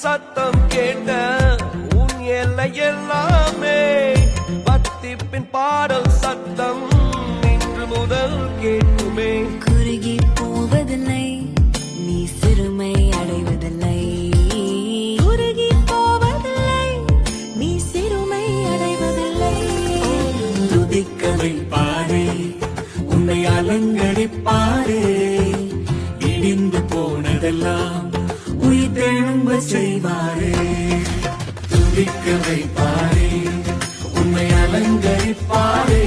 சத்தம் கேட்ட உன் எல்லை எல்லாமே பத்திப்பின் பாடல் சத்தம் இன்று முதல் கேட்டுமே. குறுகி போவதில்லை, நீ சிறுமை அடைவதில்லை. குறுகி போவதில்லை, நீ சிறுமை அடைவதில்லை. துதிக்க வைப்பாரே, உன்னை அலங்கரிப்பாரே, இடிந்து போனதெல்லாம் உயிர் தெழும்ப செய்வாரே. துதிக்க வைப்பாரே, உன்னை அலங்கரிப்பாரே,